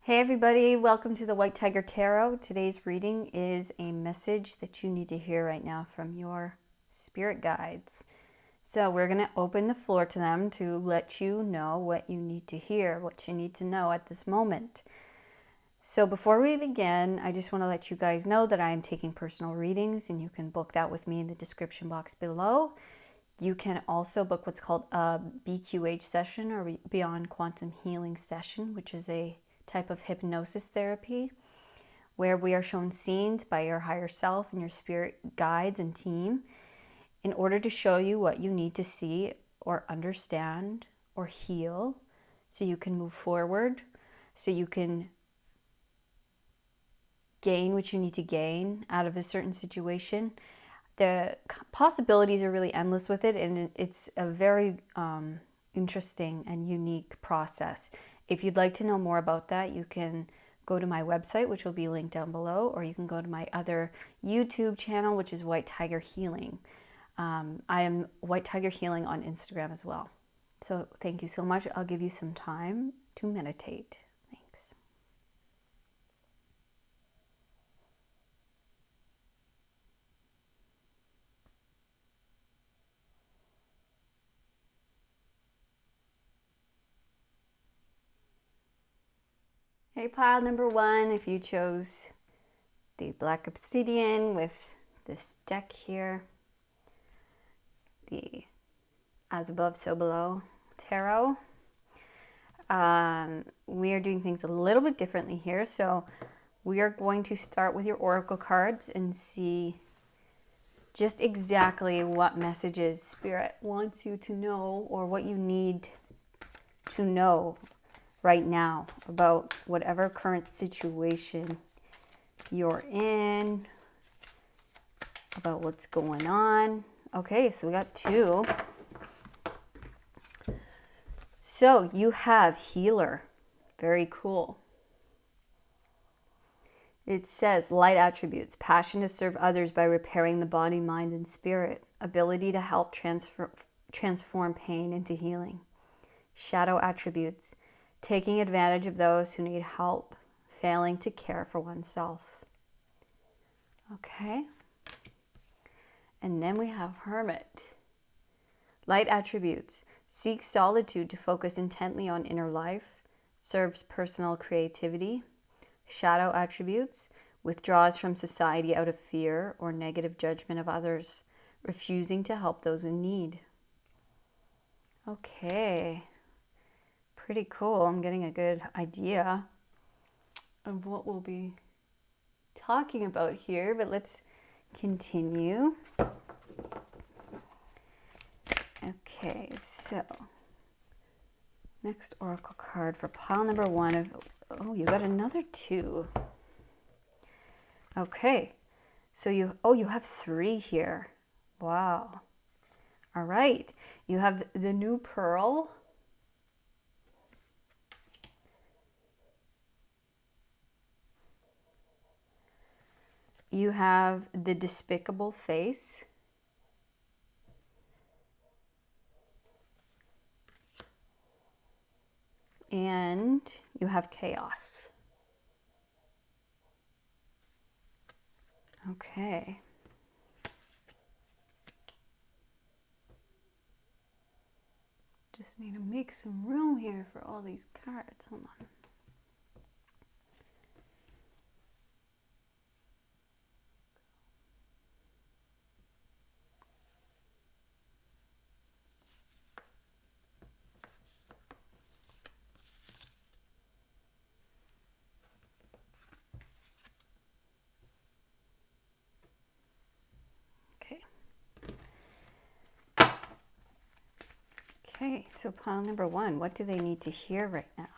Hey everybody, welcome to the White Tiger Tarot. Today's reading is a message that you need to hear right now from your spirit guides. So we're going to open the floor to them to let you know what you need to hear, what you need to know at this moment. So before we begin, I just want to let you guys know that I am taking personal readings, and you can book that with me in the description box below. You can also book what's called a BQH session, or Beyond Quantum Healing session, which is a type of hypnosis therapy where we are shown scenes by your higher self and your spirit guides and team in order to show you what you need to see or understand or heal so you can move forward, so you can gain what you need to gain out of a certain situation. The possibilities are really endless with it, and it's a very interesting and unique process. If you'd like to know more about that, you can go to my website, which will be linked down below, or you can go to my other YouTube channel, which is White Tiger Healing. I am White Tiger Healing on Instagram as well. So thank you so much. I'll give you some time to meditate. Thanks. Hey, pile number one, if you chose the black obsidian with this deck here, the As Above, So Below tarot. We are doing things a little bit differently here. So we are going to start with your oracle cards and see just exactly what messages Spirit wants you to know, or what you need to know right now about whatever current situation you're in, about what's going on. Okay, so we got two. So you have healer. Very cool. It says light attributes: passion to serve others by repairing the body, mind, and spirit. Ability to help transform pain into healing. Shadow attributes: taking advantage of those who need help, failing to care for oneself. Okay. And then we have hermit. Light attributes: seeks solitude to focus intently on inner life, serves personal creativity. Shadow attributes: withdraws from society out of fear or negative judgment of others, refusing to help those in need. Okay, pretty cool. I'm getting a good idea of what we'll be talking about here, but let's continue. Okay, so next oracle card for pile number one. Oh, you got another two. Okay, so you have three here. Wow. All right, you have the new pearl. You have the despicable face. And you have chaos. Okay. Just need to make some room here for all these cards. Hold on. Okay, so pile number one, what do they need to hear right now?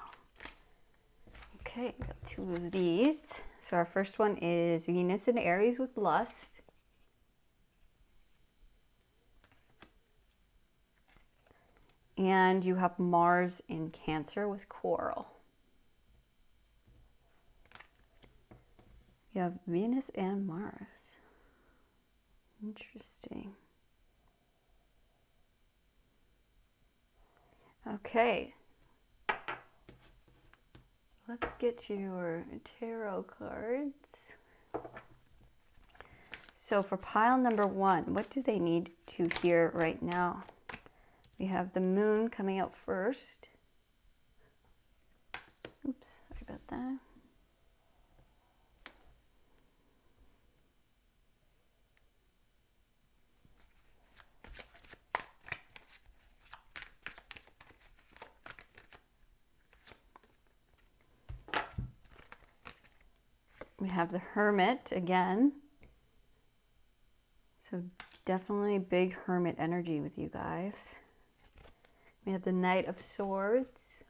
Okay, got two of these. So our first one is Venus in Aries with lust. And you have Mars in Cancer with quarrel. You have Venus and Mars. Interesting. Okay. Let's get your tarot cards. So for pile number 1, what do they need to hear right now? We have the moon coming out first. Oops, sorry about that. We have the Hermit again. So definitely big Hermit energy with you guys. We have the Knight of Swords.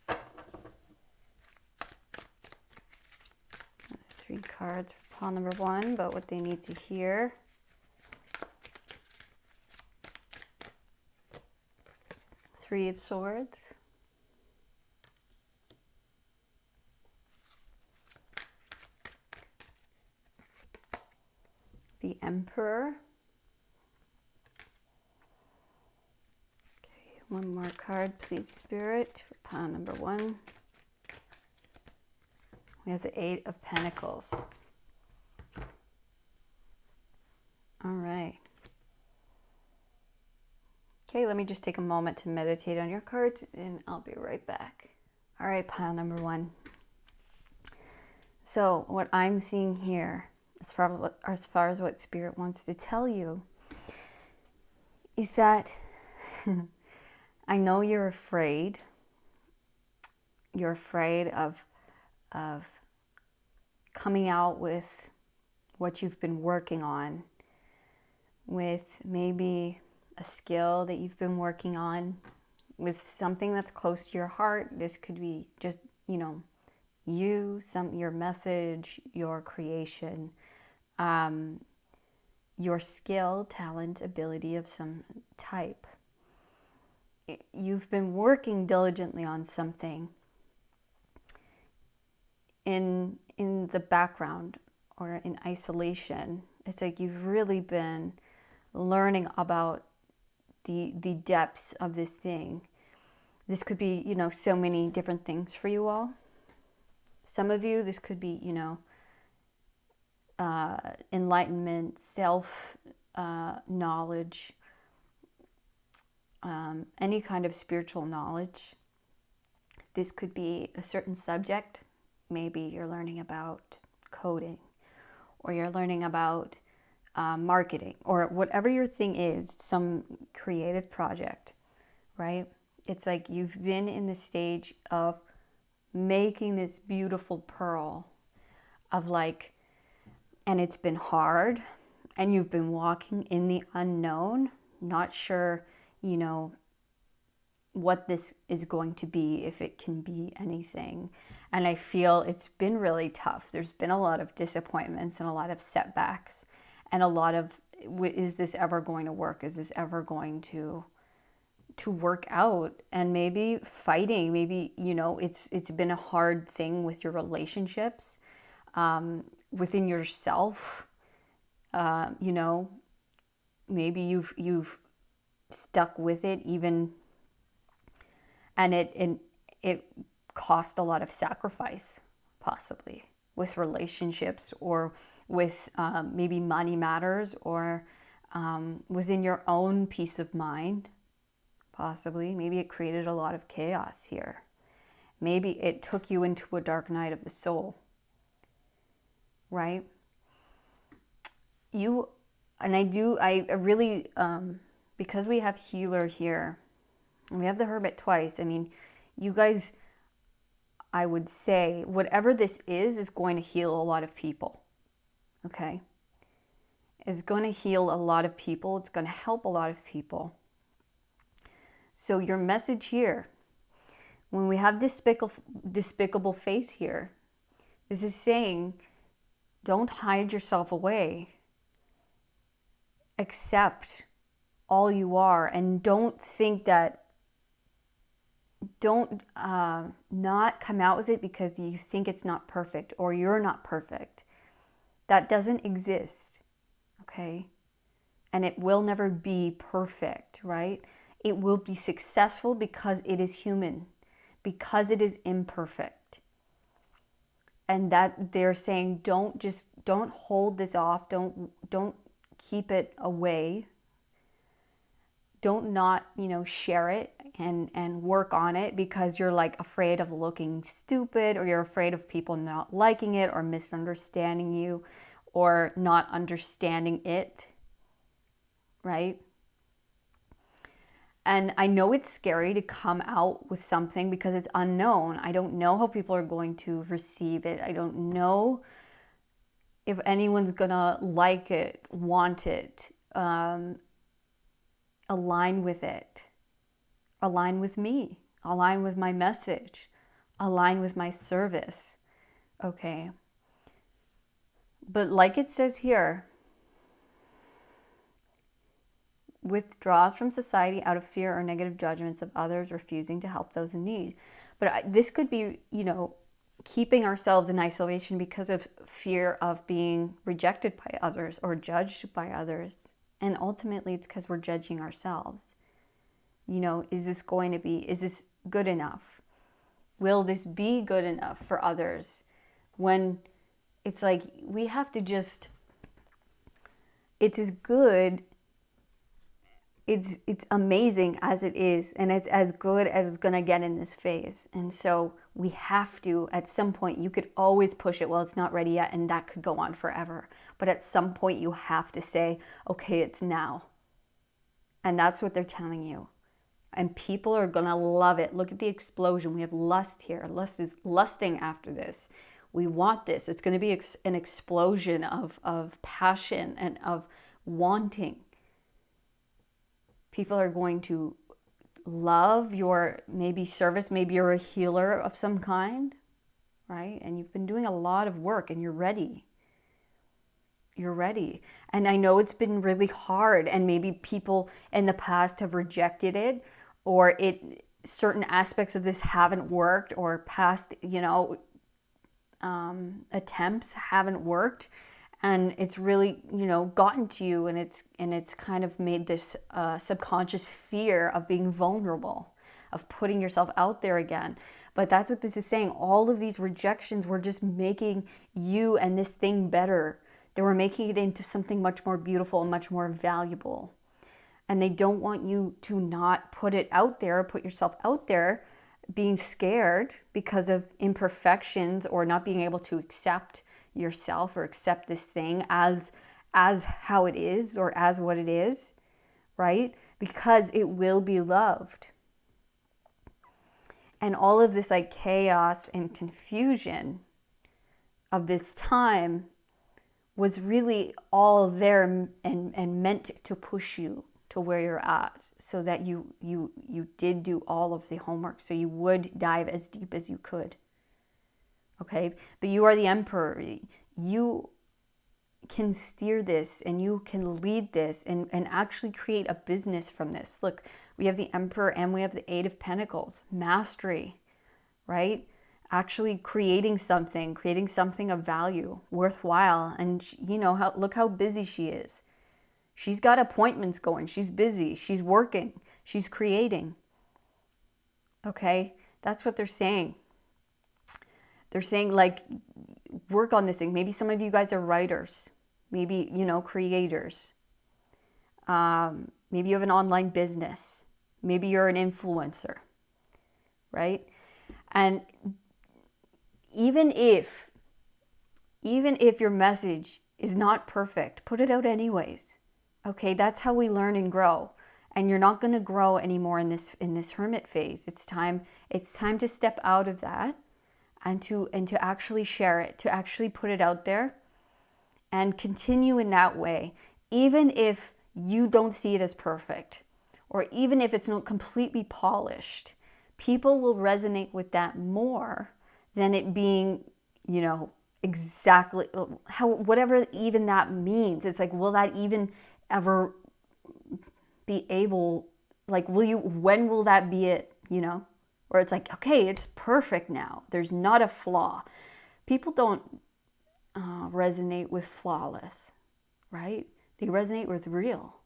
Another 3 cards for pile number 1, but what they need to hear. Three of Swords. The Emperor. Okay, one more card, please, Spirit, for pile number 1. We have the 8 of Pentacles. All right. Okay, let me just take a moment to meditate on your cards, and I'll be right back. All right, pile number 1. So what I'm seeing here, as far as what Spirit wants to tell you, is that I know you're afraid. You're afraid of coming out with what you've been working on, with maybe a skill that you've been working on, with something that's close to your heart. This could be just, your message, your creation, your skill, talent, ability of some type. You've been working diligently on something in the background or in isolation. It's like you've really been learning about the depths of this thing. This could be, so many different things for you all. Some of you, this could be, enlightenment, self knowledge, any kind of spiritual knowledge. This could be a certain subject. Maybe you're learning about coding, or you're learning about marketing, or whatever your thing is, some creative project, right? It's like you've been in the stage of making this beautiful pearl of and it's been hard, and you've been walking in the unknown, not sure, what this is going to be, if it can be anything. And I feel it's been really tough. There's been a lot of disappointments and a lot of setbacks, and a lot of, is this ever going to work? Is this ever going to work out? And maybe fighting, maybe, it's been a hard thing with your relationships, within yourself. Maybe you've stuck with it even, and it cost a lot of sacrifice, possibly with relationships, or with maybe money matters, or within your own peace of mind, possibly. Maybe it created a lot of chaos here. Maybe it took you into a dark night of the soul, right? I really, because we have healer here, and we have the Hermit twice, you guys, I would say, whatever this is going to heal a lot of people, okay? It's going to heal a lot of people. It's going to help a lot of people. So your message here, when we have despicable face here, this is saying, don't hide yourself away. Accept all you are, and don't think that, don't not come out with it because you think it's not perfect, or you're not perfect. That doesn't exist, okay? and it will never be perfect, right? It will be successful because it is human, because it is imperfect. And that they're saying, don't hold this off, don't keep it away, don't not, share it and work on it because you're like afraid of looking stupid, or you're afraid of people not liking it or misunderstanding you or not understanding it, right? And I know it's scary to come out with something because it's unknown. I don't know how people are going to receive it. I don't know if anyone's gonna like it, want it, align with it, align with me, align with my message, align with my service. Okay. But like it says here, withdraws from society out of fear or negative judgments of others, refusing to help those in need. But this could be, keeping ourselves in isolation because of fear of being rejected by others or judged by others. And ultimately, it's because we're judging ourselves. Is this good enough? Will this be good enough for others? When it's like we have to just, it's as good, it's amazing as it is, and it's as good as it's going to get in this phase. And so we have to, at some point, you could always push it, well, it's not ready yet, and that could go on forever. But at some point, you have to say, okay, it's now. And that's what they're telling you. And people are going to love it. Look at the explosion. We have lust here. Lust is lusting after this. We want this. It's going to be an explosion of passion and of wanting. People are going to love your maybe service. Maybe you're a healer of some kind, right? And you've been doing a lot of work and you're ready. You're ready. And I know it's been really hard, and maybe people in the past have rejected it, or certain aspects of this haven't worked, or past, attempts haven't worked. And it's really, gotten to you, and it's kind of made this subconscious fear of being vulnerable, of putting yourself out there again. But that's what this is saying. All of these rejections were just making you and this thing better. They were making it into something much more beautiful and much more valuable. And they don't want you to not put it out there, put yourself out there, being scared because of imperfections or not being able to accept yourself or accept this thing as how it is or as what it is, right? Because it will be loved. And all of this like chaos and confusion of this time was really all there and meant to push you to where you're at, so that you did do all of the homework, so you would dive as deep as you could. Okay, but you are the emperor. You can steer this, and you can lead this, and actually create a business from this. Look, we have the emperor and we have the 8 of Pentacles, mastery, right? Actually creating something of value, worthwhile. And look how busy she is. She's got appointments going. She's busy. She's working. She's creating. Okay, that's what they're saying. They're saying, like, work on this thing. Maybe some of you guys are writers. Maybe, creators. Maybe you have an online business. Maybe you're an influencer, right? And even if your message is not perfect, put it out anyways. Okay, that's how we learn and grow. And you're not going to grow anymore in this hermit phase. It's time to step out of that and to actually share it, to actually put it out there and continue in that way, even if you don't see it as perfect, or even if it's not completely polished. People will resonate with that more than it being, exactly how, whatever even that means. It's like, will that even ever be able, like, when will that be it, where it's like, okay, it's perfect now. There's not a flaw. People don't resonate with flawless, right? They resonate with real.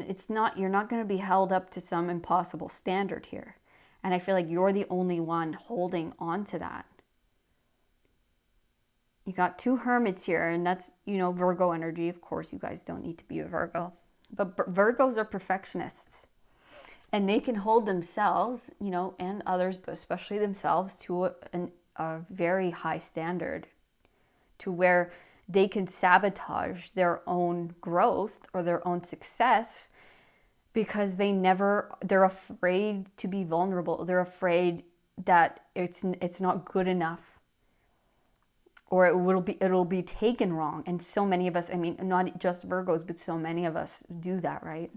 And you're not going to be held up to some impossible standard here. And I feel like you're the only one holding on to that. You got 2 hermits here, and that's, Virgo energy. Of course, you guys don't need to be a Virgo. But Virgos are perfectionists. And they can hold themselves, and others, but especially themselves, to a very high standard, to where they can sabotage their own growth or their own success because they're afraid to be vulnerable. They're afraid that it's not good enough, or it'll be taken wrong. And so many of us, I mean, not just Virgos, but so many of us do that, right?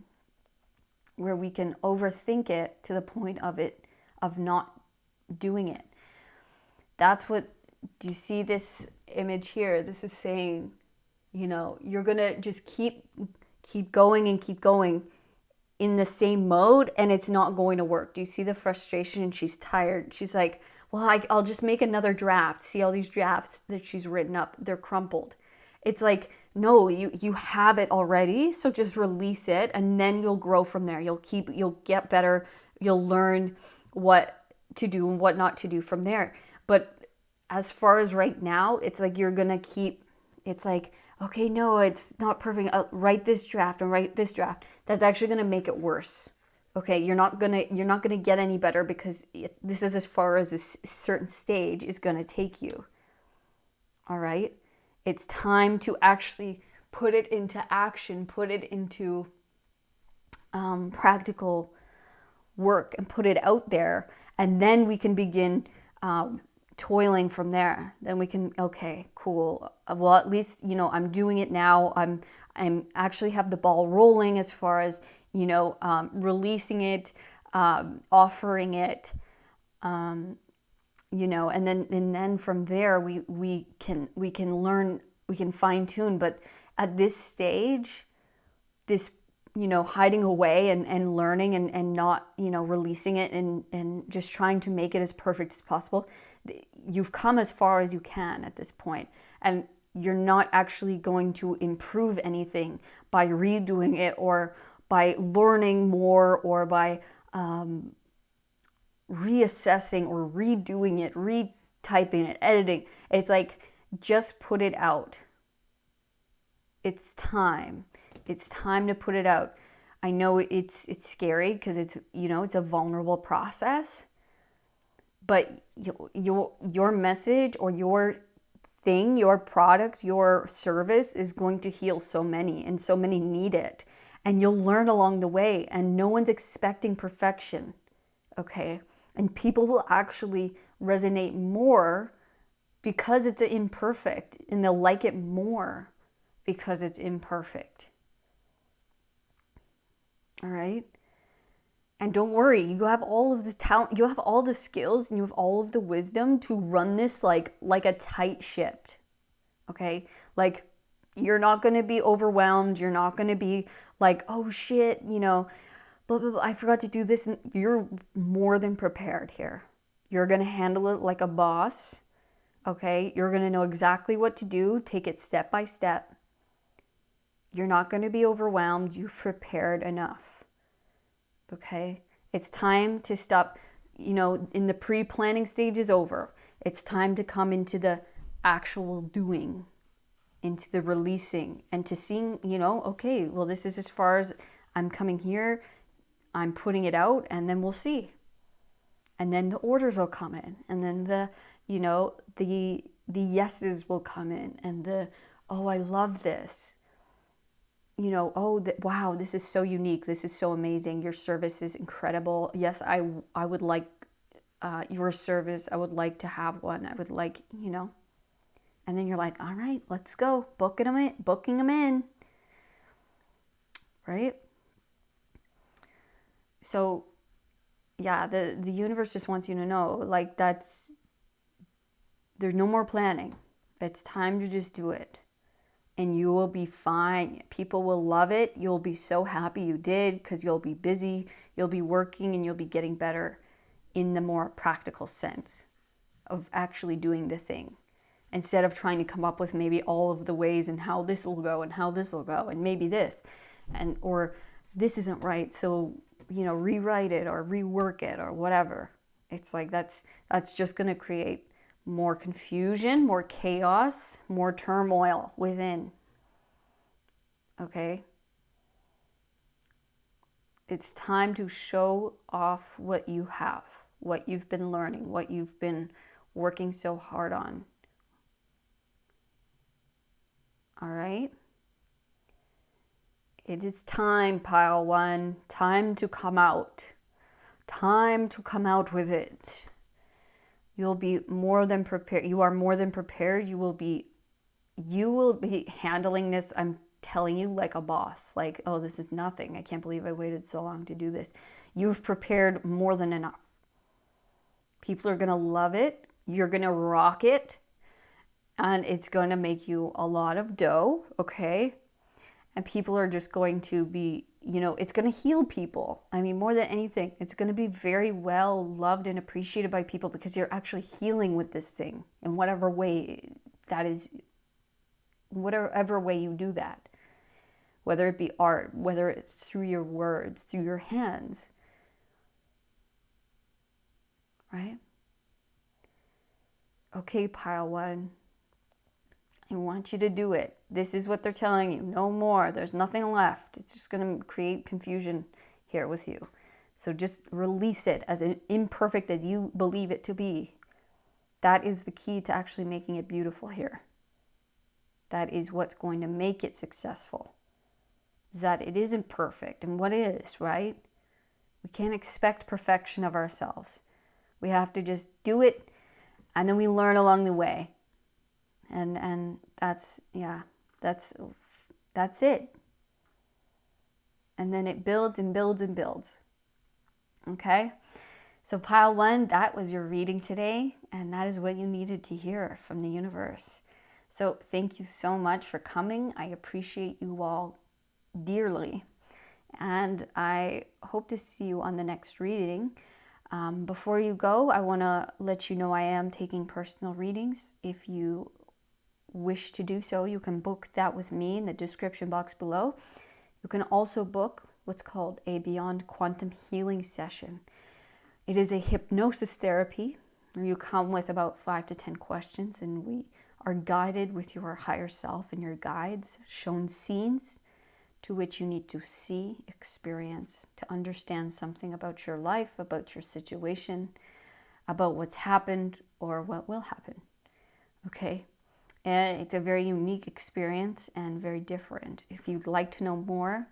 Where we can overthink it to the point of not doing it. That's what, do you see this image here? This is saying, you're gonna just keep going and keep going in the same mode, and it's not going to work. Do you see the frustration? She's tired. She's like, well, I'll just make another draft. See all these drafts that she's written up, they're crumpled. It's like, no, you have it already, so just release it, and then you'll grow from there. You'll get better. You'll learn what to do and what not to do from there. But as far as right now, it's like you're gonna it's like, okay, no, it's not perfect. I'll write this draft and write this draft. That's actually gonna make it worse. Okay, you're not gonna get any better, because this is as far as this certain stage is gonna take you. All right. It's time to actually put it into action, put it into practical work, and put it out there. And then we can begin toiling from there. Then we can, okay, cool. Well, at least, I'm doing it now. I'm actually have the ball rolling as far as, releasing it, offering it, and then from there we can learn, we can fine tune. But at this stage, this, hiding away and learning and not, releasing it and just trying to make it as perfect as possible, you've come as far as you can at this point. And you're not actually going to improve anything by redoing it, or by learning more, or by reassessing or redoing it, retyping it, editing. It's like, just put it out. It's time. It's time to put it out. I know it's scary, because it's a vulnerable process, but your message, or your thing, your product, your service is going to heal so many, and so many need it. And you'll learn along the way, and no one's expecting perfection. Okay? And people will actually resonate more because it's imperfect, and they'll like it more because it's imperfect. All right? And don't worry, you have all of the talent, you have all the skills, and you have all of the wisdom to run this like a tight ship. Okay? Like, you're not going to be overwhelmed. You're not going to be like, oh shit, blah, blah, blah, I forgot to do this. And you're more than prepared here. You're going to handle it like a boss. Okay? You're going to know exactly what to do. Take it step by step. You're not going to be overwhelmed. You've prepared enough. Okay? It's time to stop, in the pre-planning stage is over. It's time to come into the actual doing, into the releasing, and to seeing, okay, well, this is as far as I'm coming here. I'm putting it out, and then we'll see. And then the orders will come in, and then the yeses will come in, and the, oh, I love this. Wow, this is so unique. This is so amazing. Your service is incredible. Yes, I would like your service. I would like to have one. I would like, And then you're like, all right, let's go. Booking them in. Right? So, yeah, the universe just wants you to know, like, there's no more planning. It's time to just do it. And you will be fine. People will love it. You'll be so happy you did, because you'll be busy, you'll be working, and you'll be getting better in the more practical sense of actually doing the thing. Instead of trying to come up with maybe all of the ways and how this will go and how this will go and maybe this, or this isn't right, so, rewrite it or rework it or whatever. It's like that's just going to create more confusion, more chaos, more turmoil within. Okay? It's time to show off what you have, what you've been learning, what you've been working so hard on. All right? It is time, pile one. Time to come out. Time to come out with it. You'll be more than prepared. You are more than prepared. You will be handling this, I'm telling you, like a boss. Like, oh, this is nothing. I can't believe I waited so long to do this. You've prepared more than enough. People are going to love it. You're going to rock it. And it's going to make you a lot of dough, okay? And people are just going to be, it's going to heal people. I mean, more than anything, it's going to be very well loved and appreciated by people because you're actually healing with this thing in whatever way that is, whatever way you do that. Whether it be art, whether it's through your words, through your hands. Right? Okay, pile one. I want you to do it. This is what they're telling you. No more. There's nothing left. It's just going to create confusion here with you. So just release it as imperfect as you believe it to be. That is the key to actually making it beautiful here. That is what's going to make it successful. Is that it isn't perfect. And what is, right? We can't expect perfection of ourselves. We have to just do it, and then we learn along the way. And that's it. And then it builds and builds and builds. Okay? So pile one, that was your reading today, and that is what you needed to hear from the universe. So thank you so much for coming. I appreciate you all dearly. And I hope to see you on the next reading. Before you go, I want to let you know I am taking personal readings. If you wish to do so, you can book that with me in the description box below. You can also book what's called a Beyond Quantum Healing session. It is a hypnosis therapy where you come with about 5 to 10 questions, and we are guided with your higher self and your guides, shown scenes to which you need to see, experience, to understand something about your life, about your situation, about what's happened or what will happen. Okay? And it's a very unique experience and very different. If you'd like to know more,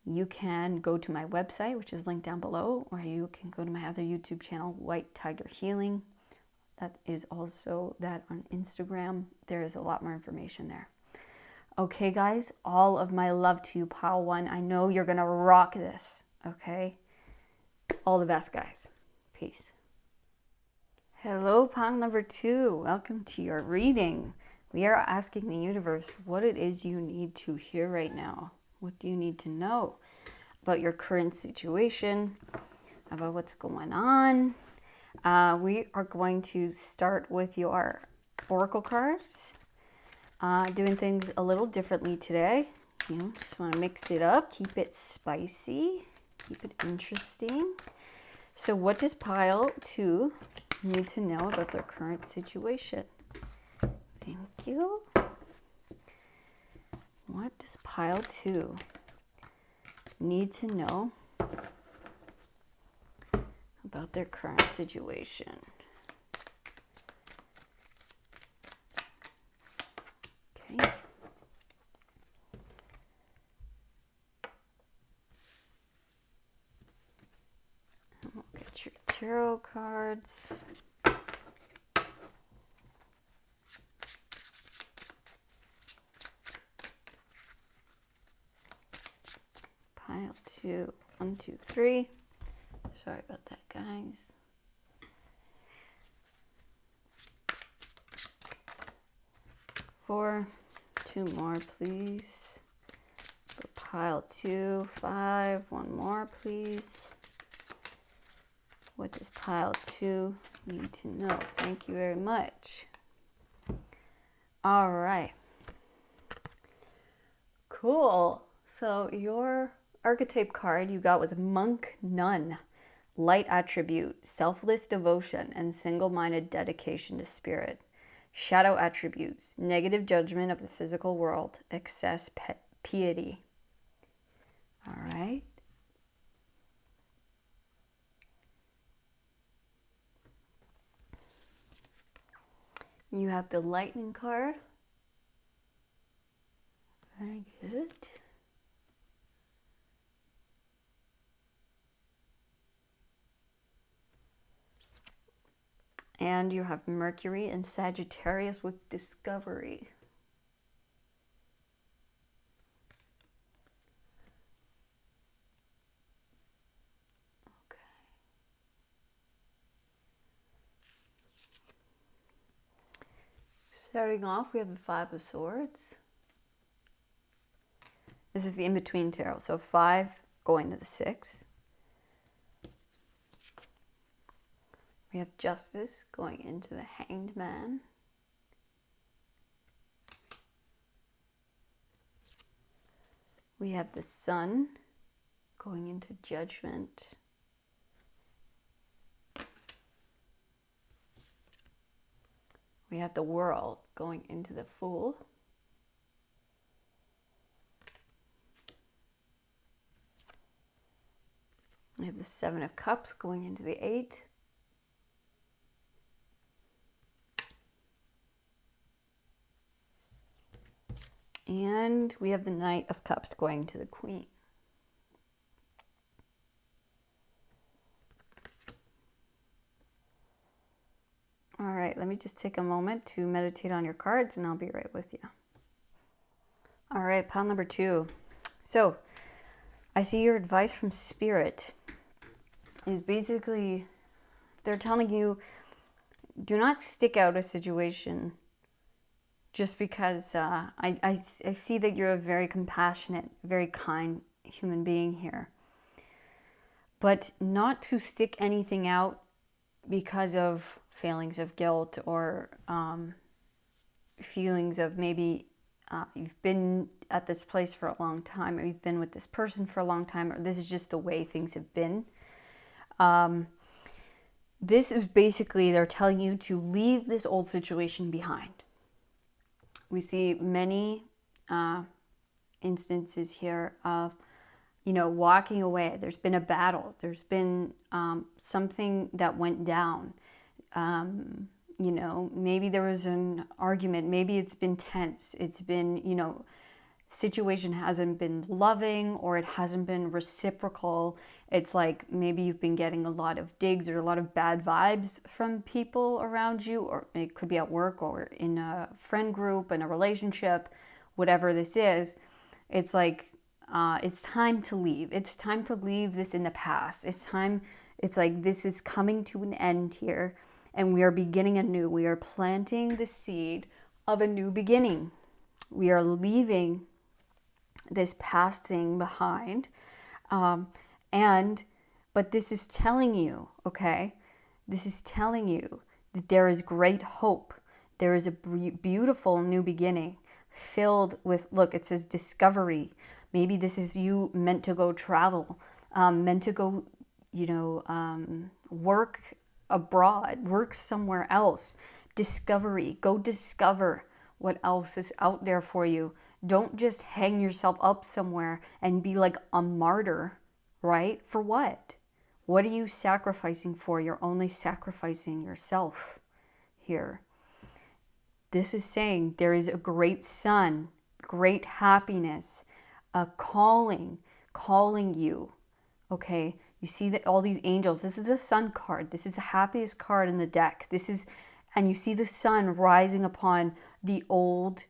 you can go to my website, which is linked down below, or you can go to my other YouTube channel, White Tiger Healing. That is also that on Instagram. There is a lot more information there. Okay, guys, all of my love to you, pile one. I know you're going to rock this, okay? All the best, guys. Peace. Hello, pile number 2. Welcome to your reading. We are asking the universe what it is you need to hear right now. What do you need to know about your current situation, about what's going on? We are going to start with your oracle cards. Doing things a little differently today. Just want to mix it up, keep it spicy, keep it interesting. So what does pile 2 need to know about their current situation? Thank you. What does pile 2 need to know about their current situation? Okay. We'll get your tarot cards. Pile 2, 1, 2, 3. Sorry about that, guys. Four, 2 more, please. For pile 2, 5, 1 more, please. What does pile 2 need to know? Thank you very much. All right. Cool. So your archetype card you got was Monk Nun. Light attribute, selfless devotion and single-minded dedication to spirit. Shadow attributes, negative judgment of the physical world, excess piety. All right. You have the lightning card. Very good. And you have Mercury and Sagittarius with discovery. Okay. Starting off, we have the Five of Swords. This is the in-between tarot. So 5 going to the 6. We have Justice going into the Hanged Man. We have the Sun going into Judgment. We have the World going into the Fool. We have the Seven of Cups going into the 8. And we have the Knight of Cups going to the Queen. All right, let me just take a moment to meditate on your cards and I'll be right with you. All right, pile number 2. So I see your advice from Spirit is basically, they're telling you, do not stick out a situation just because I see that you're a very compassionate, very kind human being here. But not to stick anything out because of feelings of guilt or feelings of maybe you've been at this place for a long time, or you've been with this person for a long time, or this is just the way things have been. This is basically, they're telling you to leave this old situation behind. We see many instances here of, walking away. There's been a battle. There's been something that went down. Maybe there was an argument. Maybe it's been tense. It's been, situation hasn't been loving, or it hasn't been reciprocal. It's like maybe you've been getting a lot of digs or a lot of bad vibes from people around you, or it could be at work or in a friend group, in a relationship, whatever this is. It's like, it's time to leave. It's time to leave this in the past. It's like this is coming to an end here, and we are beginning anew. We are planting the seed of a new beginning. We are leaving this past thing behind. But this is telling you, okay? This is telling you that there is great hope. There is a beautiful new beginning filled with, look, it says discovery. Maybe this is you meant to go travel, meant to go, work abroad, work somewhere else. Discovery. Go discover what else is out there for you. Don't just hang yourself up somewhere and be like a martyr, right? For what? What are you sacrificing for? You're only sacrificing yourself here. This is saying there is a great sun, great happiness, a calling you, okay? You see that all these angels, this is the sun card. This is the happiest card in the deck. And you see the sun rising upon the old,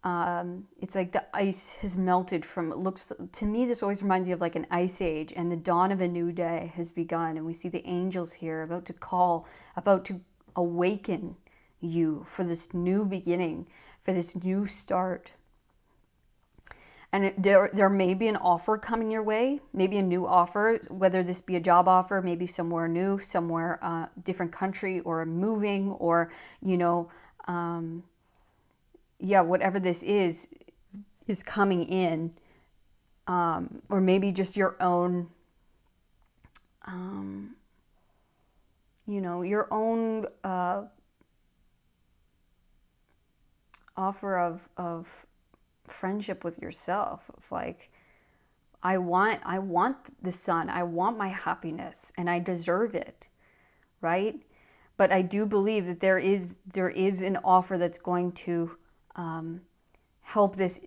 it's like the ice has melted from, it looks, to me this always reminds me of like an ice age, and the dawn of a new day has begun. And we see the angels here about to call, about to awaken you for this new beginning, for this new start. And there may be an offer coming your way, maybe a new offer, whether this be a job offer, maybe somewhere new, somewhere different country, or moving, or, whatever this is coming in. or maybe just your own, your own offer of friendship with yourself, of like, I want the sun, I want my happiness, and I deserve it, right? But I do believe that there is an offer that's going to help this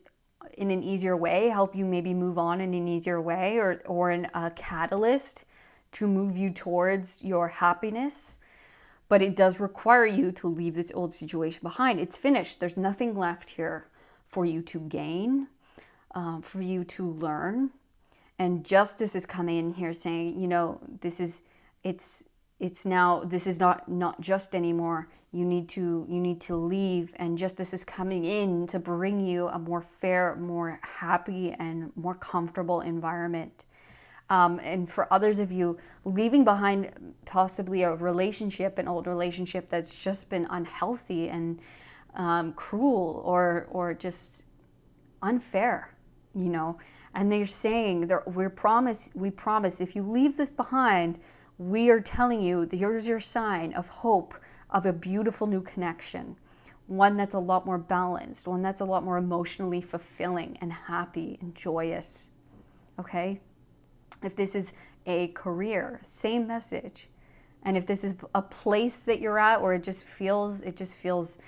in an easier way, help you maybe move on in an easier way, or a catalyst to move you towards your happiness. But it does require you to leave this old situation behind. It's finished. There's nothing left here for you to gain, for you to learn. And justice is coming in here saying, it's now, this is not just anymore. You need to leave, and justice is coming in to bring you a more fair, more happy, and more comfortable environment. And for others of you, leaving behind possibly a relationship, an old relationship that's just been unhealthy and cruel, or just unfair, And they're saying we promise, if you leave this behind, we are telling you that here's your sign of hope, of a beautiful new connection, one that's a lot more balanced, one that's a lot more emotionally fulfilling and happy and joyous. Okay? If this is a career, same message. And if this is a place that you're at where it just feels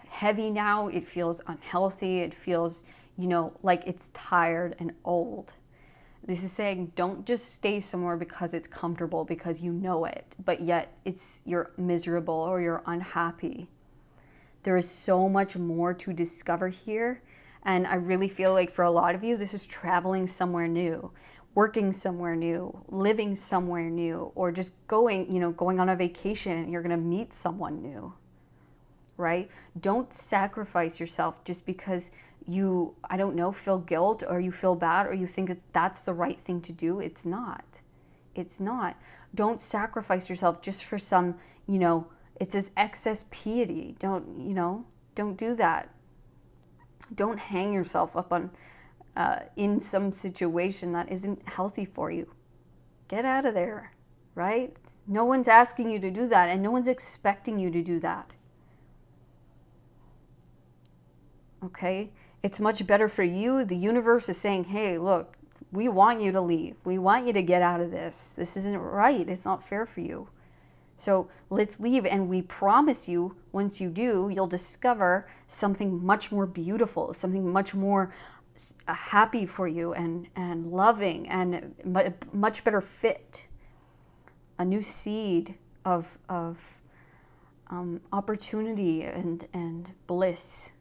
heavy now, it feels unhealthy, it feels, like it's tired and old. This is saying, don't just stay somewhere because it's comfortable, because you know it, but yet you're miserable or you're unhappy. There is so much more to discover here. And I really feel like for a lot of you, this is traveling somewhere new, working somewhere new, living somewhere new, or just going on a vacation and you're going to meet someone new, right? Don't sacrifice yourself just because you, feel guilt, or you feel bad, or you think that's the right thing to do. It's not. It's not. Don't sacrifice yourself just for some, it says excess piety. Don't do that. Don't hang yourself up on, in some situation that isn't healthy for you. Get out of there, right? No one's asking you to do that, and no one's expecting you to do that. Okay? It's much better for you. The universe is saying, hey, look, we want you to leave. We want you to get out of this. This isn't right. It's not fair for you. So let's leave. And we promise you, once you do, you'll discover something much more beautiful, something much more happy for you and loving and much better fit. A new seed of opportunity and bliss.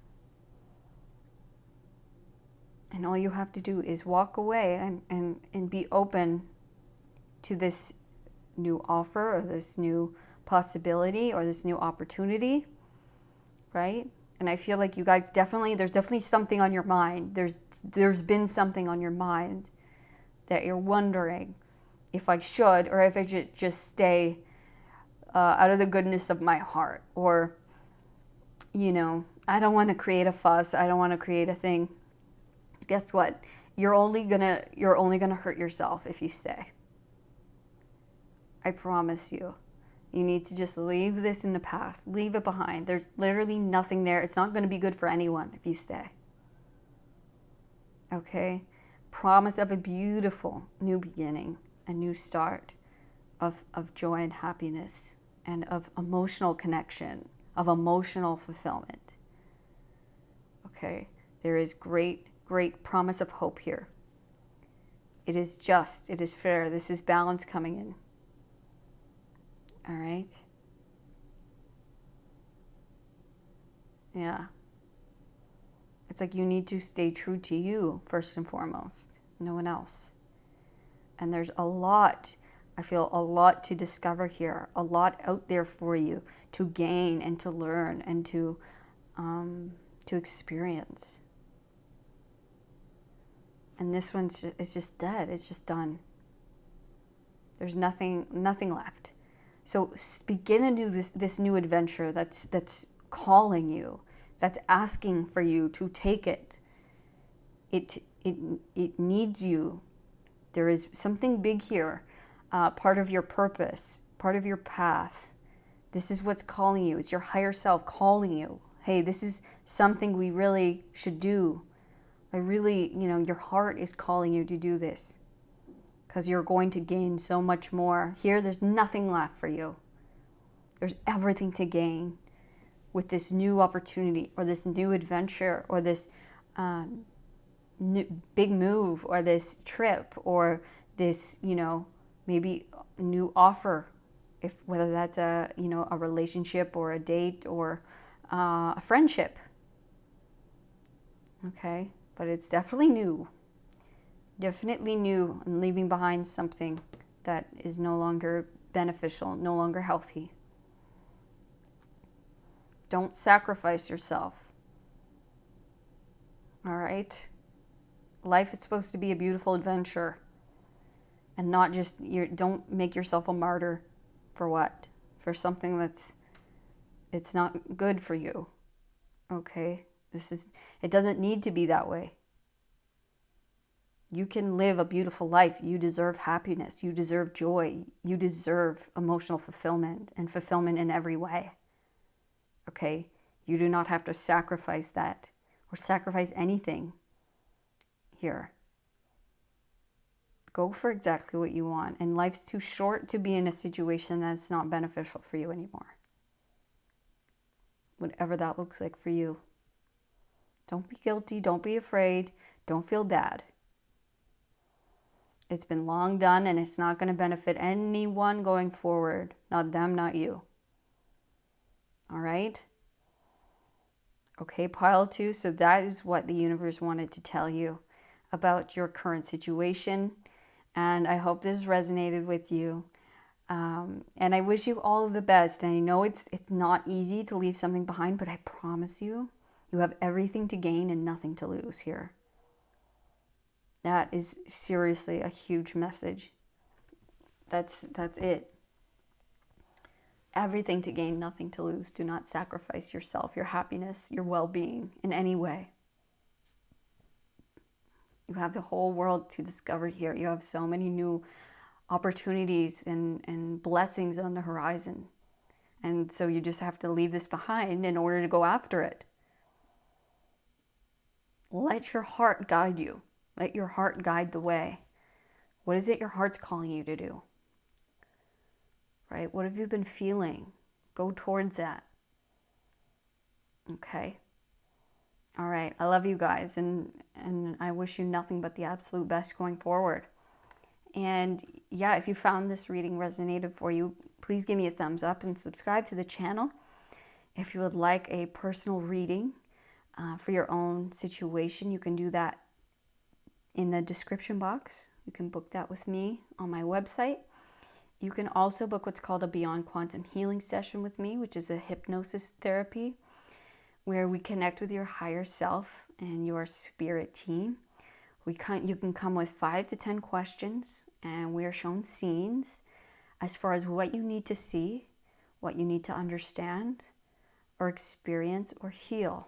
And all you have to do is walk away and be open to this new offer, or this new possibility, or this new opportunity, right? And I feel like you guys there's definitely something on your mind. There's been something on your mind that you're wondering if I should, or if I should just stay out of the goodness of my heart, or, I don't want to create a fuss. I don't want to create a thing. Guess what? You're only gonna hurt yourself if you stay. I promise you. You need to just leave this in the past. Leave it behind. There's literally nothing there. It's not going to be good for anyone if you stay. Okay? Promise of a beautiful new beginning, a new start of joy and happiness, and of emotional connection, of emotional fulfillment. Okay? There is great promise of hope here. It is just, it is fair. This is balance coming in. All right? Yeah. It's like you need to stay true to you first and foremost, no one else. And there's a lot to discover here, a lot out there for you to gain and to learn and to experience. And this is just dead. It's just done. There's nothing left. So begin to do this new adventure that's calling you, that's asking for you to take it. it needs you. There is something big here, part of your purpose, part of your path. This is what's calling you. It's your higher self calling you. Hey, this is something we really should do. Your heart is calling you to do this because you're going to gain so much more. Here, there's nothing left for you. There's everything to gain with this new opportunity or this new adventure or this big move or this trip or this, maybe new offer, whether that's a relationship or a date or a friendship. Okay, but it's definitely new and leaving behind something that is no longer beneficial, no longer healthy. Don't sacrifice yourself. All right? Life is supposed to be a beautiful adventure and not just don't make yourself a martyr for what? For something it's not good for you. Okay? It doesn't need to be that way. You can live a beautiful life. You deserve happiness. You deserve joy. You deserve emotional fulfillment and fulfillment in every way. Okay? You do not have to sacrifice that or sacrifice anything here. Go for exactly what you want. And life's too short to be in a situation that's not beneficial for you anymore. Whatever that looks like for you. Don't be guilty. Don't be afraid. Don't feel bad. It's been long done and it's not going to benefit anyone going forward. Not them, not you. All right? Okay, pile 2. So that is what the universe wanted to tell you about your current situation. And I hope this resonated with you. And I wish you all of the best. And I know it's not easy to leave something behind, but I promise you, you have everything to gain and nothing to lose here. That is seriously a huge message. That's it. Everything to gain, nothing to lose. Do not sacrifice yourself, your happiness, your well-being in any way. You have the whole world to discover here. You have so many new opportunities and blessings on the horizon. And so you just have to leave this behind in order to go after it. Let your heart guide you. Let your heart guide the way. What is it your heart's calling you to do? Right? What have you been feeling? Go towards that. Okay? All right. I love you guys, and I wish you nothing but the absolute best going forward. And yeah, if you found this reading resonated for you, please give me a thumbs up and subscribe to the channel. If you would like a personal reading for your own situation, you can do that in the description box. You can book that with me on my website. You can also book what's called a Beyond Quantum Healing session with me, which is a hypnosis therapy where we connect with your higher self and your spirit team. You can come with 5 to 10 questions, and we are shown scenes as far as what you need to see, what you need to understand, or experience, or heal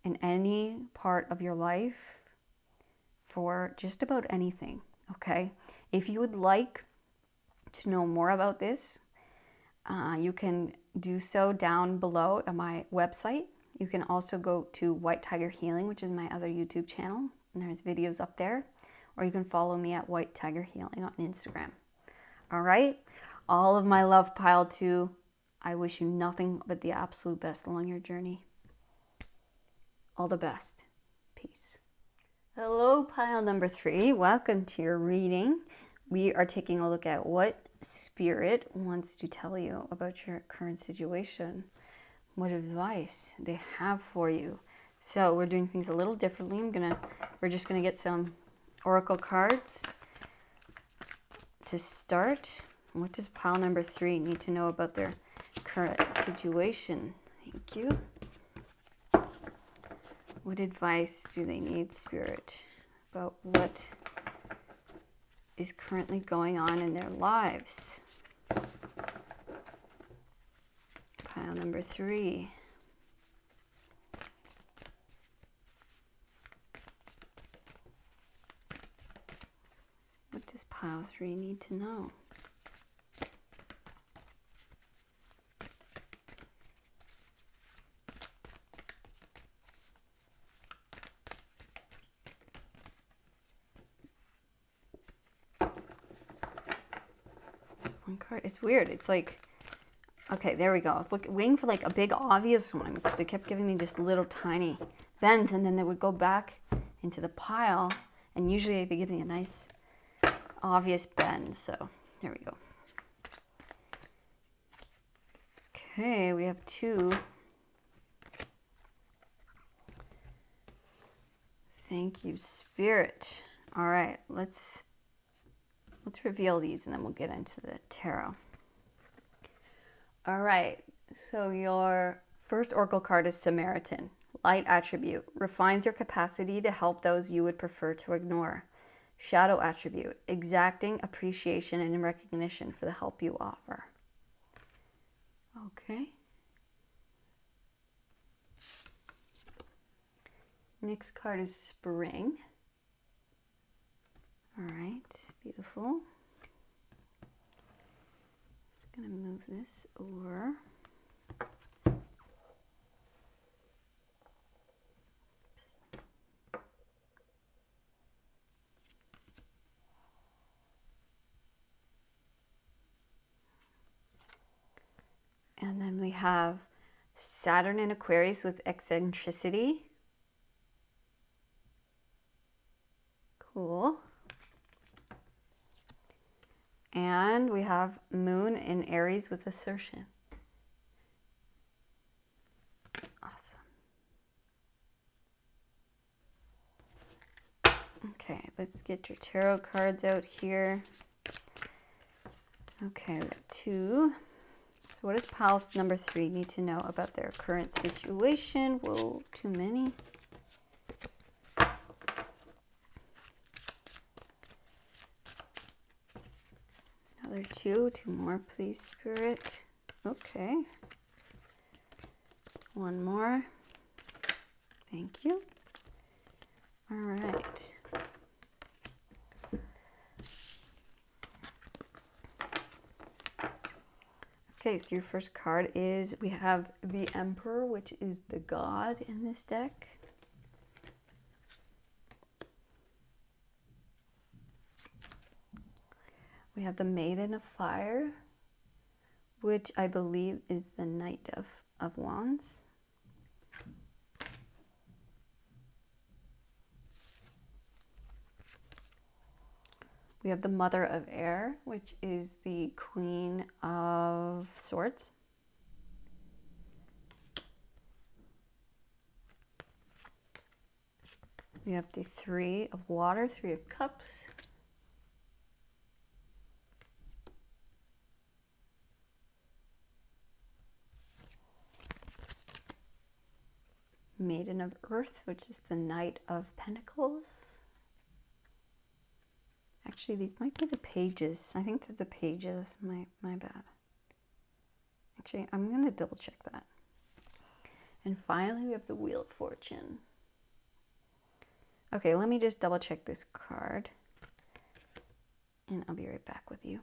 in any part of your life for just about anything, okay? If you would like to know more about this, you can do so down below on my website. You can also go to White Tiger Healing, which is my other YouTube channel, and there's videos up there. Or you can follow me at White Tiger Healing on Instagram. All right? All of my love, pile 2. I wish you nothing but the absolute best along your journey. All the best. Peace. Hello, pile number 3. Welcome to your reading. We are taking a look at what Spirit wants to tell you about your current situation. What advice they have for you. So we're doing things a little differently. We're just gonna get some oracle cards to start. What does pile number 3 need to know about their current situation? Thank you. What advice do they need, Spirit, about what is currently going on in their lives? Pile number 3. pile 3 need to know? One card. It's weird. It's like, okay, there we go. I was waiting for like a big obvious one because it kept giving me just little tiny bends, and then they would go back into the pile, and usually they give me a nice obvious bend. So there we go. Okay, we have 2. Thank you, Spirit. All right, let's reveal these, and then we'll get into the tarot. All right, so your first oracle card is Samaritan. Light attribute, refines your capacity to help those you would prefer to ignore. Shadow attribute, exacting appreciation and recognition for the help you offer. Okay. Next card is Spring. All right, beautiful. Just gonna move this over. And then we have Saturn in Aquarius with eccentricity. Cool. And we have Moon in Aries with assertion. Awesome. Okay, let's get your tarot cards out here. Okay, we got 2. So what does pile number 3 need to know about their current situation? Whoa, too many. Another 2 more, please, Spirit. Okay. 1 more. Thank you. All right. Okay, so your first card is, we have the Emperor, which is the god in this deck. We have the Maiden of Fire, which I believe is the Knight of Wands. We have the Mother of Air, which is the Queen of Swords. We have the Three of Water, Three of Cups. Maiden of Earth, which is the Knight of Pentacles. Actually, these might be the pages. I think they're the pages. My bad. Actually, I'm going to double check that. And finally, we have the Wheel of Fortune. Okay, let me just double check this card. And I'll be right back with you.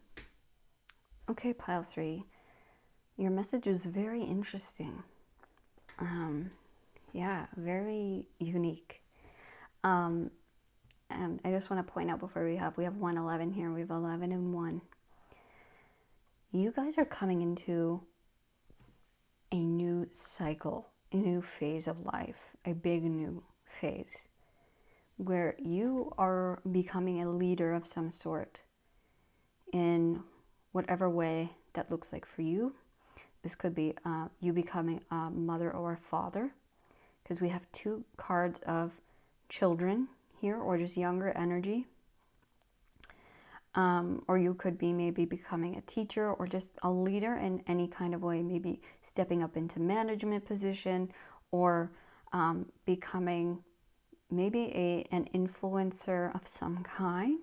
Okay, pile 3. Your message is very interesting. Yeah, very unique. And I just want to point out before we have 111 here. We have 11 and 1. You guys are coming into a new cycle, a new phase of life, a big new phase where you are becoming a leader of some sort in whatever way that looks like for you. This could be you becoming a mother or a father, because we have 2 cards of children here, or just younger energy. Or you could be maybe becoming a teacher or just a leader in any kind of way, maybe stepping up into management position, or becoming maybe an influencer of some kind.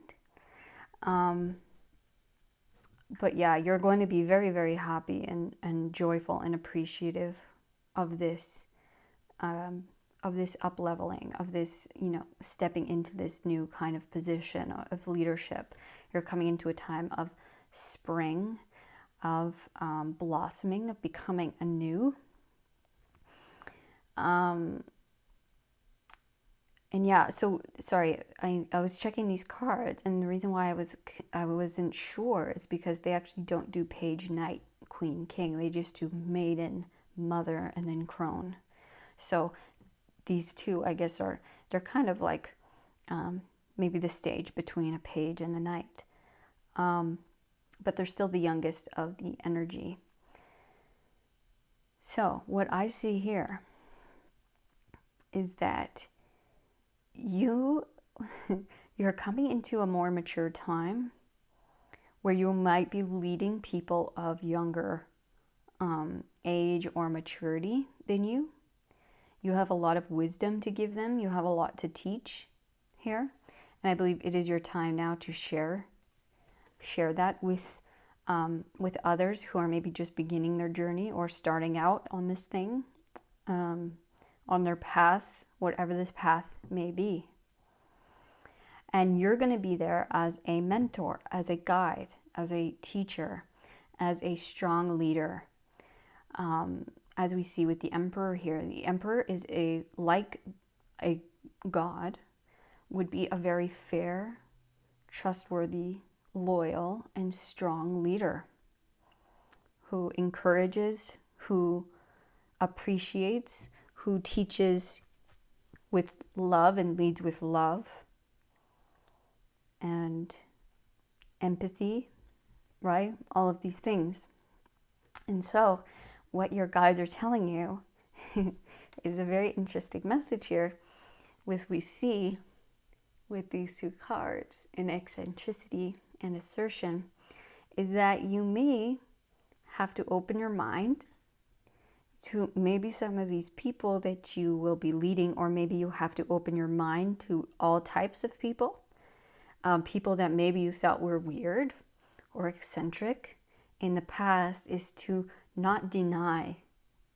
But yeah, you're going to be very, very happy and joyful and appreciative of this up-leveling, of this, stepping into this new kind of position of leadership. You're coming into a time of spring, of blossoming, of becoming anew. And yeah, so sorry, I was checking these cards, and the reason why I wasn't sure is because they actually don't do page, knight, queen, king. They just do maiden, mother, and then crone. So these two, I guess, they're kind of like maybe the stage between a page and a knight, but they're still the youngest of the energy. So what I see here is that you're coming into a more mature time where you might be leading people of younger age or maturity than you. You have a lot of wisdom to give them. You have a lot to teach here. And I believe it is your time now to share that with others who are maybe just beginning their journey or starting out on this thing, on their path, whatever this path may be. And you're going to be there as a mentor, as a guide, as a teacher, as a strong leader. As we see with the emperor here, the emperor is like a god, would be a very fair, trustworthy, loyal, and strong leader who encourages, who appreciates, who teaches with love and leads with love and empathy, right? All of these things. And so what your guides are telling you is a very interesting message here with we see with these two cards in eccentricity and assertion is that you may have to open your mind to maybe some of these people that you will be leading, or maybe you have to open your mind to all types of people. People that maybe you thought were weird or eccentric in the past, is to not deny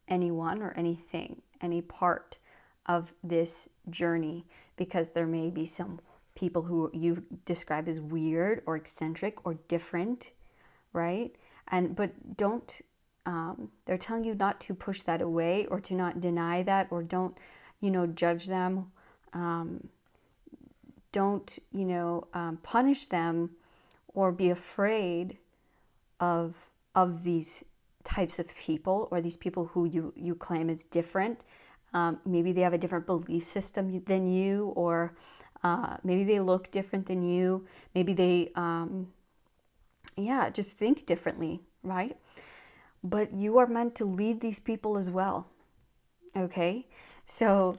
anyone or anything, any part of this journey, because there may be some people who you describe as weird or eccentric or different, right? But don't, they're telling you not to push that away or to not deny that, or don't, judge them. Don't, punish them or be afraid of these types of people, or these people who you claim is different. Maybe they have a different belief system than you, or maybe they look different than you. Maybe they, just think differently, right? But you are meant to lead these people as well, okay? So,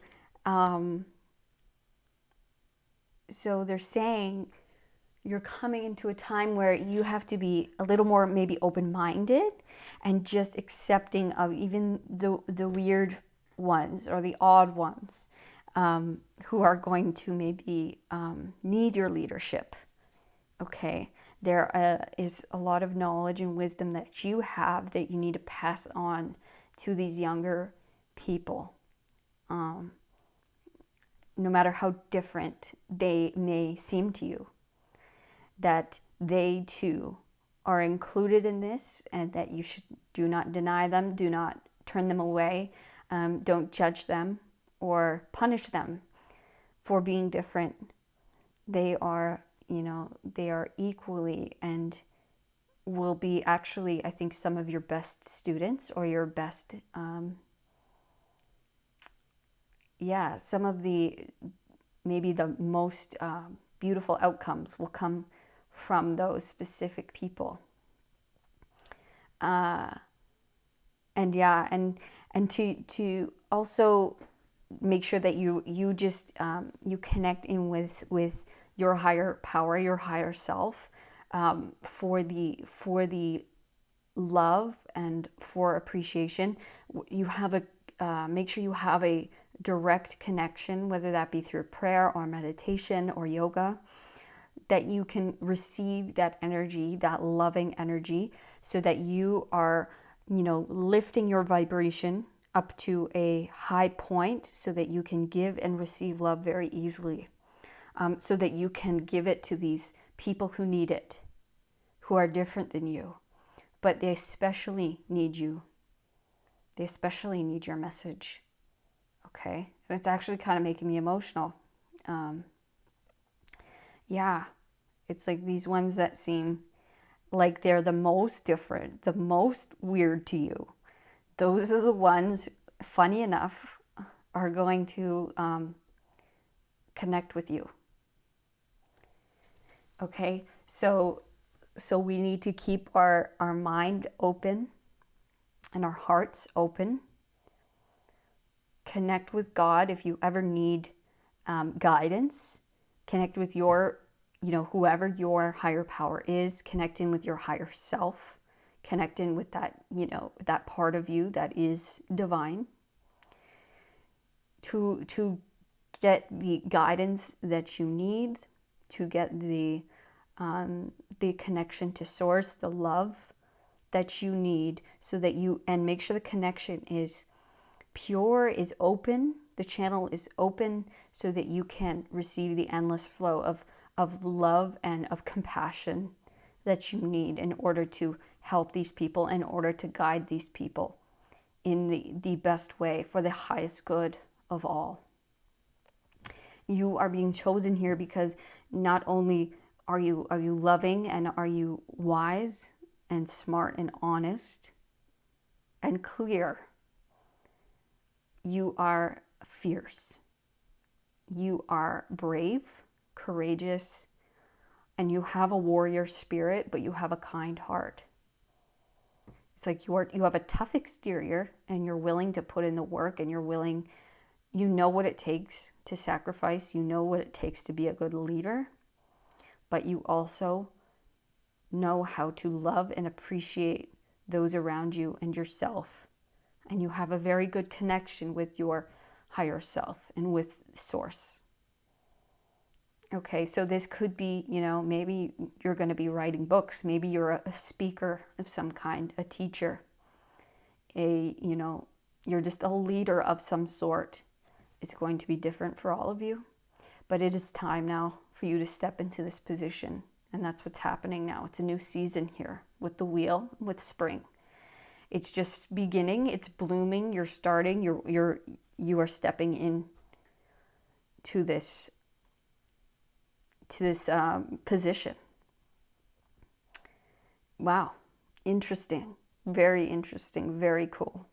so they're saying you're coming into a time where you have to be a little more maybe open-minded and just accepting of even the weird ones or the odd ones who are going to maybe need your leadership. Okay, there is a lot of knowledge and wisdom that you have that you need to pass on to these younger people. No matter how different they may seem to you, that they too are included in this, and that you do not deny them, do not turn them away, don't judge them or punish them for being different. They are, they are equally and will be actually, I think, some of your best students, or your best, some of the, maybe the most beautiful outcomes will come from those specific people. And to also make sure that you just you connect in with your higher power, your higher self, for the love and for appreciation. You have make sure you have a direct connection, whether that be through prayer or meditation or yoga, that you can receive that energy, that loving energy, so that you are, lifting your vibration up to a high point, so that you can give and receive love very easily, so that you can give it to these people who need it, who are different than you, but they especially need you. They especially need your message. Okay? And it's actually kind of making me emotional. Yeah, it's like these ones that seem like they're the most different, the most weird to you. Those are the ones, funny enough, are going to connect with you. Okay, so we need to keep our mind open and our hearts open. Connect with God if you ever need guidance. Connect with your, whoever your higher power is. Connect in with your higher self. Connect in with that, that part of you that is divine. To get the guidance that you need, to get the connection to source, the love that you need, so that and make sure the connection is pure, is open, the channel is open, so that you can receive the endless flow of love and of compassion that you need in order to help these people, in order to guide these people in the best way for the highest good of all. You are being chosen here because not only are you loving and are you wise and smart and honest and clear, you are fierce. You are brave, courageous, and you have a warrior spirit, but you have a kind heart. It's like you have a tough exterior and you're willing to put in the work, and you know what it takes to sacrifice, you know what it takes to be a good leader, but you also know how to love and appreciate those around you and yourself. And you have a very good connection with your higher self and with source. Okay, so this could be, maybe you're going to be writing books. Maybe you're a speaker of some kind, a teacher, you're just a leader of some sort. It's going to be different for all of you. But it is time now for you to step into this position. And that's what's happening now. It's a new season here with the wheel, with spring. It's just beginning. It's blooming. You're starting. You are stepping in to this position. Wow. Interesting. Very interesting. Very cool.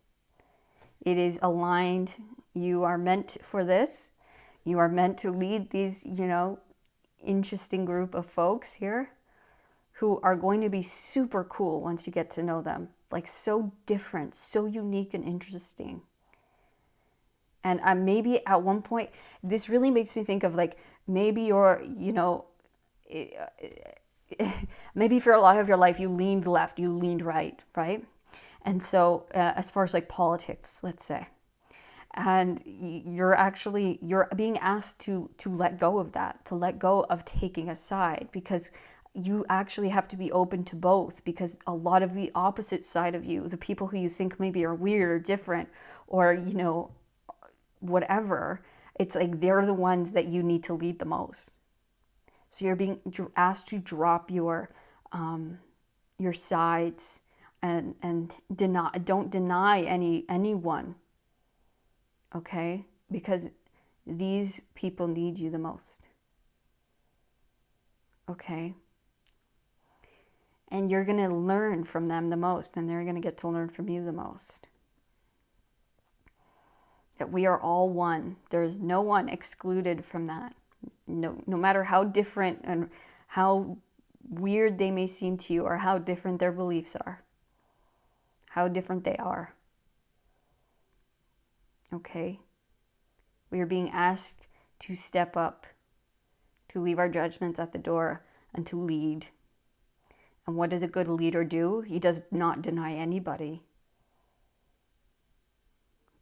It is aligned. You are meant for this. You are meant to lead these, interesting group of folks here who are going to be super cool once you get to know them. Like so different, so unique and interesting. And maybe at one point, this really makes me think of like, maybe you're, maybe for a lot of your life, you leaned left, you leaned right? And so as far as like politics, let's say, and you're being asked to let go of that, to let go of taking a side, because you actually have to be open to both, because a lot of the opposite side of you, the people who you think maybe are weird or different or, whatever, it's like they're the ones that you need to lead the most. So you're being asked to drop your sides and don't deny anyone. Okay? Because these people need you the most. Okay? And you're going to learn from them the most, and they're going to get to learn from you the most. That we are all one. There's no one excluded from that. No matter how different and how weird they may seem to you, or how different their beliefs are. How different they are. Okay? We are being asked to step up, to leave our judgments at the door, and to lead. And what does a good leader do? He does not deny anybody.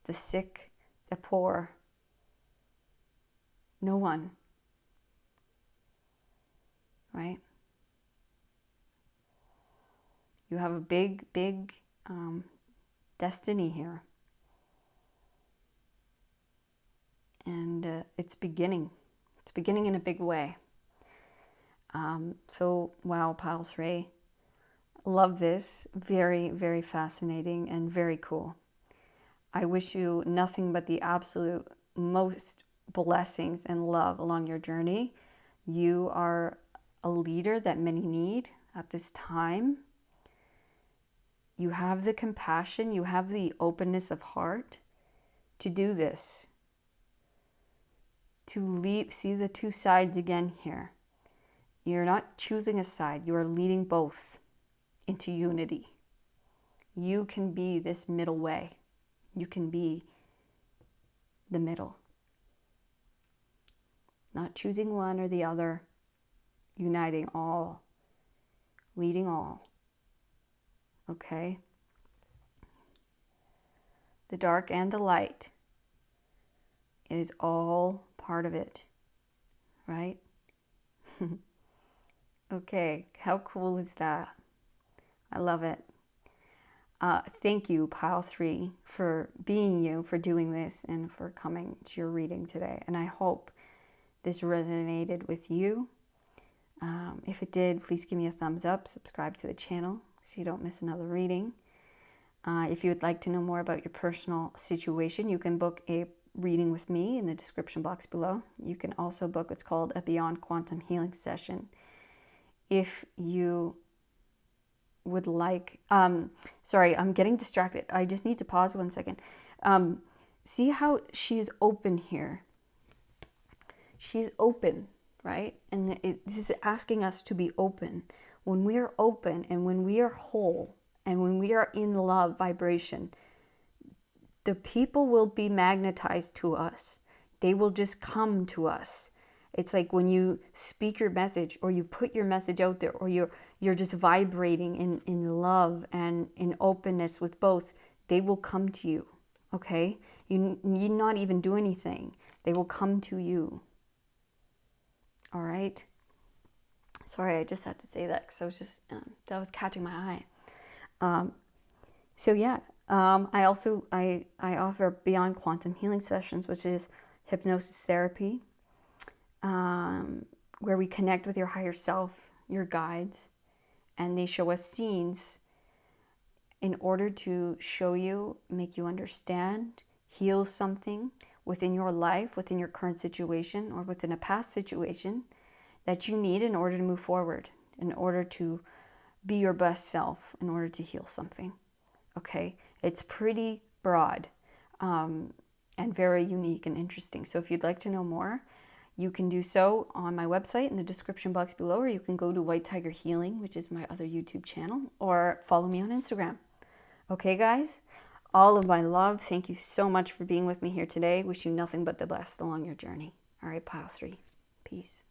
The sick, the poor, no one. Right? You have a big destiny here. And it's beginning. It's beginning in a big way. So, wow, pile 3. Love this. Very, very fascinating and very cool. I wish you nothing but the absolute most blessings and love along your journey. You are a leader that many need at this time. You have the compassion, you have the openness of heart to do this, to see the two sides again here. You're not choosing a side, you are leading both into unity. You can be this middle way. You can be the middle. Not choosing one or the other, uniting all, leading all. Okay? The dark and the light. It is all part of it, right? Okay, how cool is that? I love it. Thank you, Pile 3, for being you, for doing this, and for coming to your reading today. And I hope this resonated with you. If it did, please give me a thumbs up, subscribe to the channel so you don't miss another reading. If you would like to know more about your personal situation, you can book a reading with me in the description box below. You can also book what's called a Beyond Quantum Healing session. If you would like, sorry, I'm getting distracted. I just need to pause 1 second. See how she's open here? She's open, right? And this is asking us to be open. When we are open and when we are whole and when we are in love vibration, the people will be magnetized to us. They will just come to us. It's like when you speak your message or you put your message out there or you're just vibrating in love and in openness with both, they will come to you, okay? You need not even do anything. They will come to you, all right? Sorry, I just had to say that because I was just, that was catching my eye. So yeah, I also, I offer Beyond Quantum Healing sessions, which is hypnosis therapy, where we connect with your higher self, your guides, and they show us scenes in order to show you, make you understand, heal something within your life, within your current situation, or within a past situation that you need in order to move forward, in order to be your best self, in order to heal something. Okay, it's pretty broad and very unique and interesting. So if you'd like to know more, you can do so on my website in the description box below, or you can go to White Tiger Healing, which is my other YouTube channel, or follow me on Instagram. Okay, guys, all of my love. Thank you so much for being with me here today. Wish you nothing but the best along your journey. All right, pile 3. Peace.